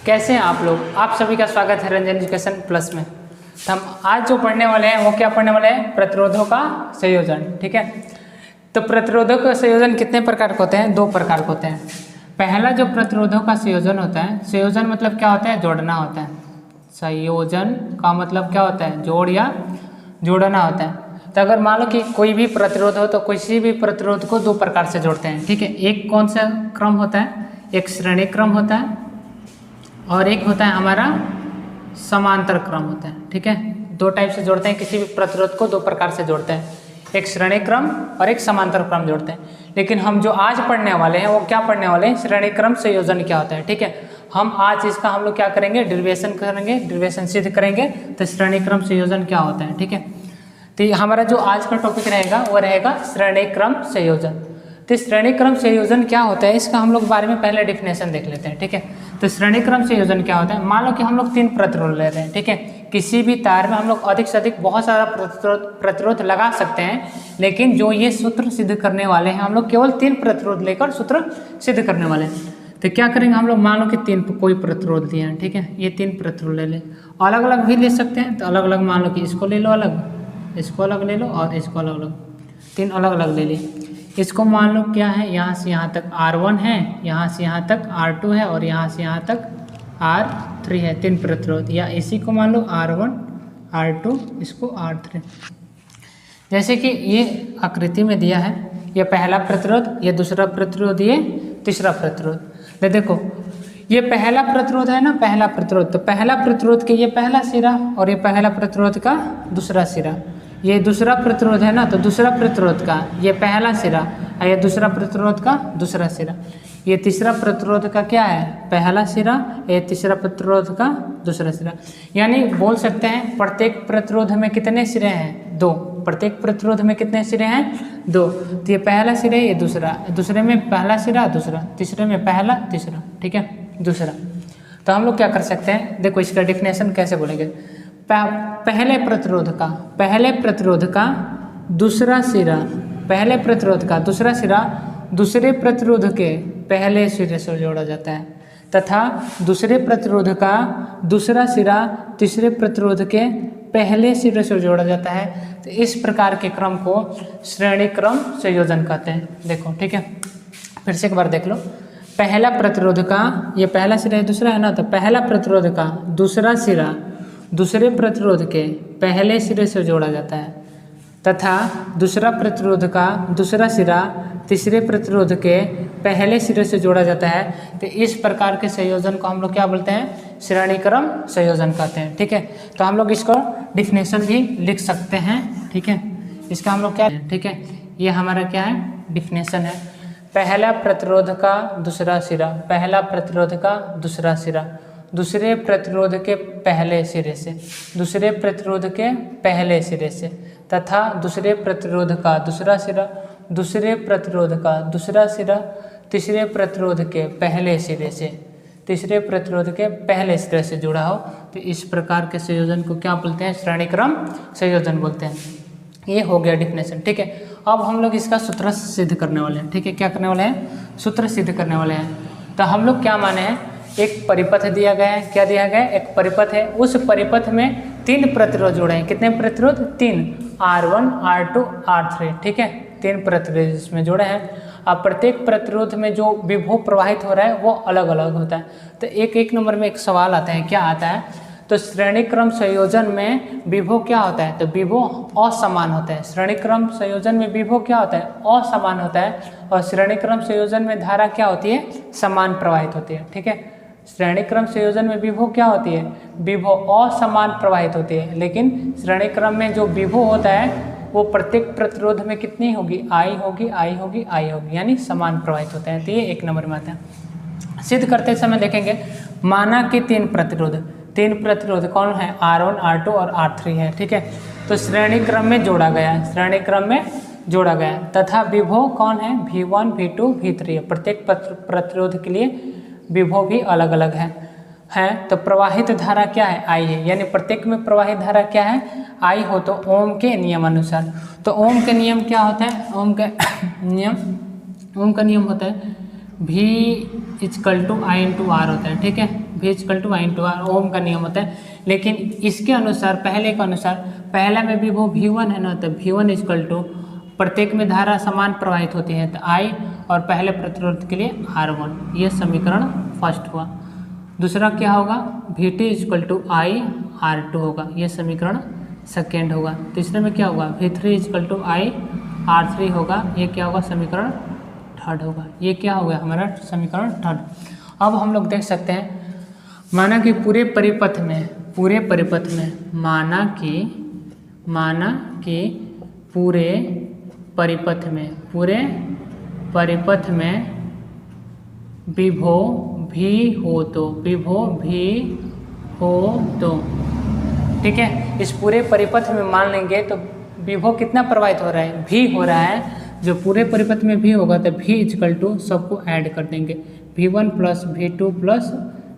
कैसे हैं आप लोग। आप सभी का स्वागत है रंजन एजुकेशन प्लस में। तो हम आज जो पढ़ने वाले हैं वो क्या पढ़ने वाले हैं, प्रतिरोधों का संयोजन। ठीक है, तो प्रतिरोधों का संयोजन कितने प्रकार के होते हैं? दो प्रकार के होते हैं। पहला जो प्रतिरोधों का संयोजन होता है, संयोजन मतलब क्या होता है? जोड़ना होता है। संयोजन का मतलब क्या होता है? जोड़ या जोड़ना होता है। तो अगर मान लो कि कोई भी प्रतिरोध हो तो किसी भी प्रतिरोध को दो प्रकार से जोड़ते हैं। ठीक है, एक कौन सा क्रम होता है? एक श्रेणी क्रम होता है और एक होता है हमारा समांतर क्रम होता है। ठीक है, दो टाइप से जोड़ते हैं, किसी भी प्रतिरोध को दो प्रकार से जोड़ते हैं, एक श्रेणी क्रम और एक समांतर क्रम जोड़ते हैं। लेकिन हम जो आज पढ़ने वाले हैं वो क्या पढ़ने वाले हैं? श्रेणी क्रम संयोजन क्या होता है। ठीक है, हम आज इसका हम लोग क्या करेंगे? डेरिवेशन करेंगे, डेरिवेशन सिद्ध करेंगे। तो श्रेणी क्रम संयोजन क्या होता है? ठीक है, तो हमारा जो आज का टॉपिक रहेगा वो रहेगा श्रेणी क्रम संयोजन। तो श्रेणी क्रम संयोजन क्या होता है इसका हम लोग बारे में पहले डिफिनेशन देख लेते हैं। ठीक है, तो श्रेणी क्रम संयोजन क्या होता है? मान लो कि हम लोग 3 प्रतिरोध ले रहे हैं। ठीक है, किसी भी तार में हम लोग अधिक से अधिक बहुत सारा प्रतिरोध लगा सकते हैं, लेकिन जो ये सूत्र सिद्ध करने वाले हैं हम लोग केवल 3 प्रतिरोध लेकर सूत्र सिद्ध करने वाले हैं। तो क्या करेंगे हम लोग? मान लो कि 3 कोई प्रतिरोध दिए हैं। ठीक है, ये 3 प्रतिरोध ले लें, अलग अलग भी ले सकते हैं। तो अलग अलग मान लो कि इसको ले लो अलग, इसको अलग ले लो और इसको अलग अलग, 3 अलग अलग ले लिए। इसको मान लो क्या है, यहाँ से यहाँ तक R1 है, यहाँ से यहाँ तक R2 है और यहाँ से यहाँ तक R3 है, 3 प्रतिरोध। या इसी को मान लो R1 R2, इसको R3। जैसे कि ये आकृति में दिया है, ये पहला प्रतिरोध, ये दूसरा प्रतिरोध, ये तीसरा प्रतिरोध। तो देखो ये पहला प्रतिरोध है ना, पहला प्रतिरोध, तो पहला प्रतिरोध के ये पहला सिरा और ये पहला प्रतिरोध का दूसरा सिरा। ये दूसरा प्रतिरोध है ना, तो दूसरा प्रतिरोध का ये पहला सिरा और ये दूसरा प्रतिरोध का दूसरा सिरा। ये तीसरा प्रतिरोध का क्या है? पहला सिरा, ये तीसरा प्रतिरोध का दूसरा सिरा। यानी बोल सकते हैं प्रत्येक प्रतिरोध में कितने सिरे हैं? 2। प्रत्येक प्रतिरोध में कितने सिरे हैं? 2। तो ये पहला सिरा, ये दूसरा, दूसरे में पहला सिरा दूसरा, तीसरे में पहला तीसरा। ठीक है, दूसरा। तो हम लोग क्या कर सकते हैं? देखो इसका डिफिनेशन कैसे बोलेंगे। पहले प्रतिरोध का दूसरा सिरा, पहले प्रतिरोध का दूसरा सिरा दूसरे प्रतिरोध के पहले सिरे से जोड़ा जाता है, तथा दूसरे प्रतिरोध का दूसरा सिरा तीसरे प्रतिरोध के पहले सिरे से जोड़ा जाता है। तो इस प्रकार के क्रम को श्रेणी क्रम संयोजन कहते हैं। देखो, ठीक है, फिर से एक बार देख लो। पहला प्रतिरोध का, ये पहला सिरा दूसरा है ना, तो पहला प्रतिरोध का दूसरा सिरा दूसरे प्रतिरोध के पहले सिरे से जोड़ा जाता है, तथा दूसरा प्रतिरोध का दूसरा सिरा तीसरे प्रतिरोध के पहले सिरे से जोड़ा जाता है। तो इस प्रकार के संयोजन को हम लोग क्या बोलते हैं? श्रेणी क्रम संयोजन कहते हैं। ठीक है, तो हम लोग इसको डिफिनेशन भी लिख सकते हैं। ठीक है, इसका हम लोग क्या, ठीक है, ये हमारा क्या है? डिफिनेशन है। पहला प्रतिरोध का दूसरा सिरा, पहला प्रतिरोध का दूसरा सिरा दूसरे प्रतिरोध के पहले सिरे से, दूसरे प्रतिरोध के पहले सिरे से, तथा दूसरे प्रतिरोध का दूसरा सिरा दूसरे प्रतिरोध का दूसरा सिरा तीसरे प्रतिरोध के पहले सिरे से, तीसरे प्रतिरोध के पहले सिरे से जुड़ा हो। तो इस प्रकार के संयोजन को क्या बोलते हैं? श्रेणी क्रम संयोजन बोलते हैं। ये हो गया डिफिनेशन। ठीक है, अब हम लोग इसका सूत्र सिद्ध करने वाले हैं। ठीक है, क्या करने वाले हैं? सूत्र सिद्ध करने वाले हैं। तो हम लोग क्या माने हैं? एक परिपथ दिया गया है। क्या दिया गया है? एक परिपथ है। उस परिपथ में 3 प्रतिरोध जुड़े हैं। कितने प्रतिरोध? 3, R1 R2 R3। ठीक है, 3 प्रतिरोध इसमें जुड़े हैं। अब प्रत्येक प्रतिरोध में जो विभव प्रवाहित हो रहा है वो अलग अलग होता है। तो एक नंबर में एक सवाल आता है, क्या आता है? तो श्रेणी क्रम संयोजन में विभव क्या होता है? तो विभव असमान होता है। श्रेणी क्रम संयोजन में विभव क्या होता है? असमान होता है। और श्रेणी क्रम संयोजन में धारा क्या होती है? समान प्रवाहित होती है। ठीक है, श्रेणी क्रम संयोजन में विभव क्या होती है? विभव असमान प्रवाहित होती है। लेकिन श्रेणी क्रम में जो विभव होता है वो प्रत्येक प्रतिरोध में कितनी होगी? I होगी, I होगी, I होगी, यानी समान प्रवाहित होते हैं। तो ये 1 नंबर में आता है। सिद्ध करते समय देखेंगे, माना कि 3 प्रतिरोध कौन है? R1 R2 और R3 है। ठीक है, तो श्रेणी क्रम में जोड़ा गया है, श्रेणी क्रम में जोड़ा गया तथा विभव कौन है? V1 V2 V3 है। प्रत्येक प्रतिरोध के लिए विभव भी अलग अलग है। तो प्रवाहित धारा क्या है? I है। यानी प्रत्येक में प्रवाहित धारा क्या है? I हो। तो ओम के नियम अनुसार, तो ओम के नियम क्या होता है? ओम का नियम होता है V = I × R होता है। ठीक है, V equal to I into R, ohm का नियम होता है। लेकिन इसके अनुसार, पहले के अनुसार, पहला में विभव V1 है ना, तो V1 इक्वल टू प्रत्येक में धारा समान प्रवाहित होती है तो I, और पहले प्रतिरोध के लिए R1, ये समीकरण फर्स्ट हुआ। दूसरा क्या होगा, V2 equal to I R2 होगा, ये समीकरण सेकेंड होगा। तीसरे में क्या होगा, V3 equal to I R3 होगा, ये क्या होगा, समीकरण थर्ड होगा। ये क्या हो गया हमारा समीकरण थर्ड। अब हम लोग देख सकते हैं, माना कि पूरे परिपथ में पूरे परिपथ में विभव भी हो तो ठीक है, इस पूरे परिपथ में मान लेंगे तो विभव कितना प्रवाहित हो रहा है, भी हो रहा है। जो पूरे परिपथ में भी होगा तो भी इक्वल टू सबको ऐड कर देंगे, V1 plus V2 plus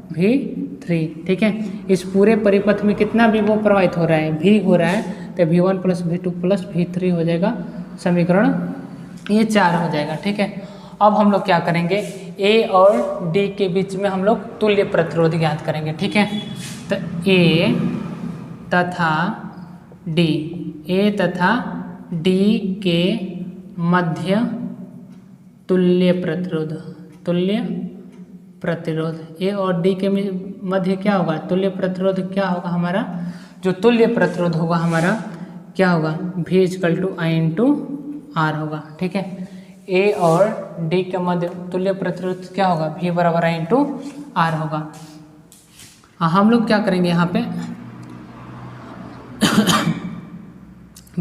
V3, ठीक है। इस पूरे परिपथ में कितना विभव प्रवाहित हो रहा है, भी हो रहा है, तो V1 plus V2 plus V3 हो जाएगा, समीकरण ये 4 हो जाएगा, ठीक है। अब हम लोग क्या करेंगे, A और D के बीच में हम लोग तुल्य प्रतिरोध ज्ञात करेंगे, ठीक है। तो A तथा D के मध्य तुल्य प्रतिरोध A और D के मध्य क्या होगा, तुल्य प्रतिरोध क्या होगा हमारा, जो तुल्य प्रतिरोध होगा हमारा क्या होगा, V equal to I into R होगा, ठीक है। A और D के मध्य तुल्य प्रतिरोध क्या होगा, V बराबर I इंटू आर होगा। हम लोग क्या करेंगे यहाँ पे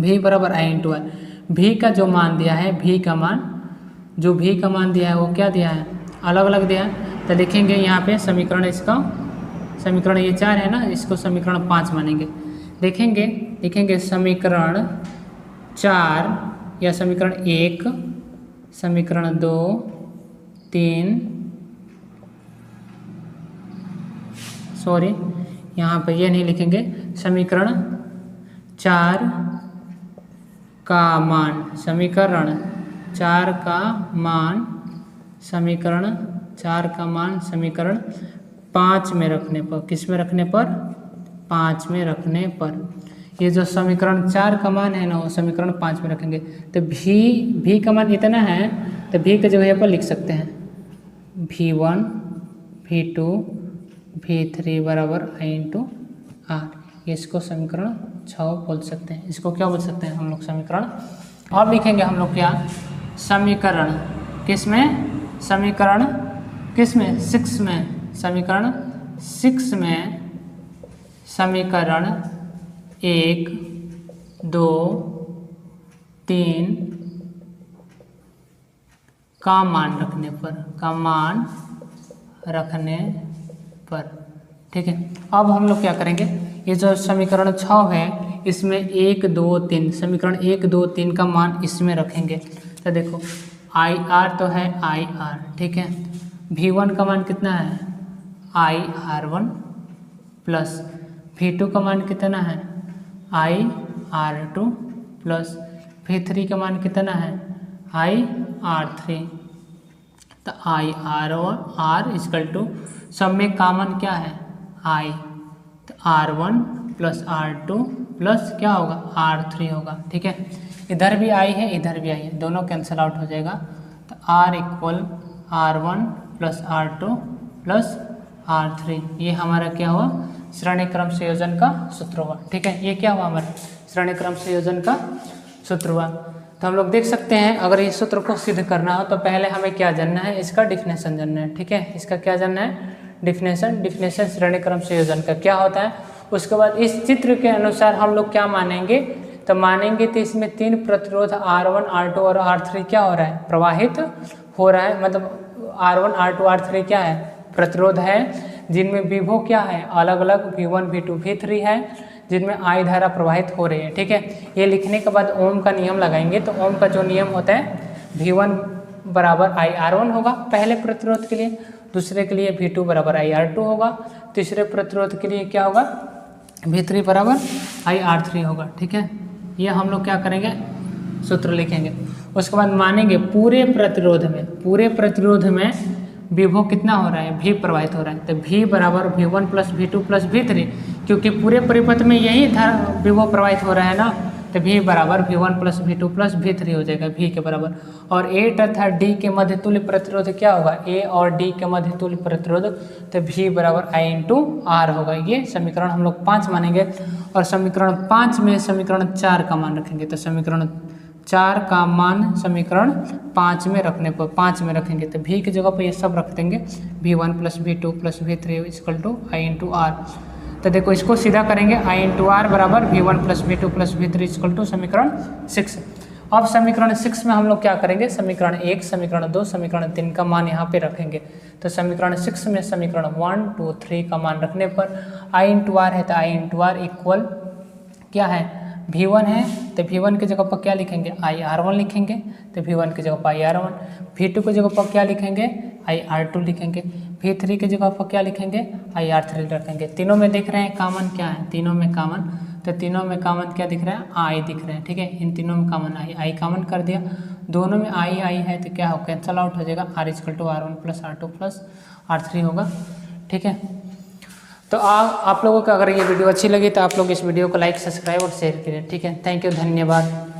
V बराबर I इंटू आर, V का जो मान दिया है, V का मान दिया है वो क्या दिया है, अलग अलग दिया है। तो लिखेंगे यहाँ पे समीकरण, इसका समीकरण ये 4 है ना, इसको समीकरण 5 मानेंगे। लिखेंगे समीकरण 4 या समीकरण 1, समीकरण 2, 3, सॉरी यहाँ पर ये नहीं लिखेंगे, समीकरण 4 का मान, समीकरण 4 का मान समीकरण 5 में रखने पर, किस में रखने पर, 5 में रखने पर, ये जो समीकरण 4 का मान है ना वो समीकरण 5 में रखेंगे। तो भी का मान इतना है तो भी के जगह पर लिख सकते हैं V1 V2 V3 बराबर I इंटू आर, इसको समीकरण 6 बोल सकते हैं। इसको क्या बोल सकते हैं हम लोग, समीकरण। अब लिखेंगे हम लोग क्या, समीकरण किसमें, समीकरण 6 में, समीकरण 6 में समीकरण 1, 2, 3 का मान रखने पर, ठीक है। अब हम लोग क्या करेंगे, ये जो समीकरण 6 है इसमें 1, 2, 3, समीकरण 1, 2, 3 का मान इसमें रखेंगे। तो देखो आई आर तो है आई आर, ठीक है। V1 का मान कितना है, आई R1 प्लस V2 का मान कितना है, आई R2 प्लस V3 का मान कितना है, आई R3। तो आई R इक्वल टू सब में कॉमन क्या है, आई, तो R1 प्लस R2 प्लस क्या होगा, R3 होगा, ठीक है। इधर भी आई है, इधर भी आई है, दोनों कैंसिल आउट हो जाएगा। तो R equal R1 plus R2 plus R3, ये हमारा क्या हुआ, श्रेणी क्रम संयोजन का सूत्र हुआ, ठीक है। ये क्या हुआ हमारा, श्रेणी क्रम संयोजन का सूत्र हुआ। तो हम लोग देख सकते हैं, अगर इस सूत्र को सिद्ध करना हो तो पहले हमें क्या जानना है, इसका डिफिनेशन जानना है, ठीक है। इसका क्या जानना है, डिफिनेशन श्रेणी क्रम संयोजन का क्या होता है। उसके बाद इस चित्र के अनुसार हम लोग क्या मानेंगे, तो मानेंगे तो इसमें 3 प्रतिरोध R1, R2 और R3 क्या हो रहा है, प्रवाहित हो रहा है। मतलब R1, R2, R3 क्या है, प्रतिरोध है, जिनमें विभव क्या है, अलग अलग V1, V2, V3 है, जिनमें I धारा प्रवाहित हो रही है, ठीक है। ये लिखने के बाद ओम का नियम लगाएंगे। तो ओम का जो नियम होता है, V1 बराबर I R1 होगा पहले प्रतिरोध के लिए, दूसरे के लिए V2 बराबर I R2 होगा, तीसरे प्रतिरोध के लिए क्या होगा, V3 बराबर I R3 होगा, ठीक है। ये हम लोग क्या करेंगे, सूत्र लिखेंगे। उसके बाद मानेंगे पूरे प्रतिरोध में विभव कितना हो रहा है, V प्रवाहित हो रहा है। तो V बराबर V1 plus V2 plus V3, क्योंकि पूरे परिपथ में यही विभव प्रवाहित हो रहा है ना, तो V बराबर V1 plus V2 plus V3 हो जाएगा, V के बराबर। और A तथा D के मध्य तुल्य प्रतिरोध क्या होगा, A और D के मध्य तुल्य प्रतिरोध, तो V बराबर I इंटू R होगा। ये समीकरण हम लोग 5 मानेंगे। और समीकरण 5 में समीकरण 4 का मान रखेंगे, तो समीकरण 4 का मान समीकरण 5 में रखने पर 5 में रखेंगे, तो V की जगह पर ये सब रख देंगे, V1 plus V2 plus V3 equal to I into R। तो देखो इसको सीधा करेंगे, I इंटू आर बराबर V1 plus V2 plus V3 equal to समीकरण 6। अब समीकरण 6 में हम लोग क्या करेंगे, समीकरण 1, समीकरण 2, समीकरण 3 का मान यहाँ पे रखेंगे। तो समीकरण 6 में समीकरण 1, 2, 3 का मान रखने पर I इंटू आर है, तो I इंटू आर इक्वल क्या है, V1 है, तो V1 की जगह पर क्या लिखेंगे, IR1 लिखेंगे, तो V1 की जगह पर IR1। V2 की जगह पर क्या लिखेंगे, IR2 लिखेंगे। V3 की जगह पर क्या लिखेंगे, IR3 रखेंगे। तीनों में देख रहे हैं कॉमन क्या है, तीनों में कॉमन, तो तीनों में कॉमन क्या दिख रहा है, I दिख रहे हैं, ठीक है। इन तीनों में कॉमन I कॉमन कर दिया, दोनों में I है, तो क्या हो, कैंसल आउट हो जाएगा, R equal to R1 plus R2 plus R3 होगा, ठीक है। तो आप लोगों को अगर ये वीडियो अच्छी लगी तो आप लोग इस वीडियो को लाइक, सब्सक्राइब और शेयर करें, ठीक है। थैंक यू, धन्यवाद।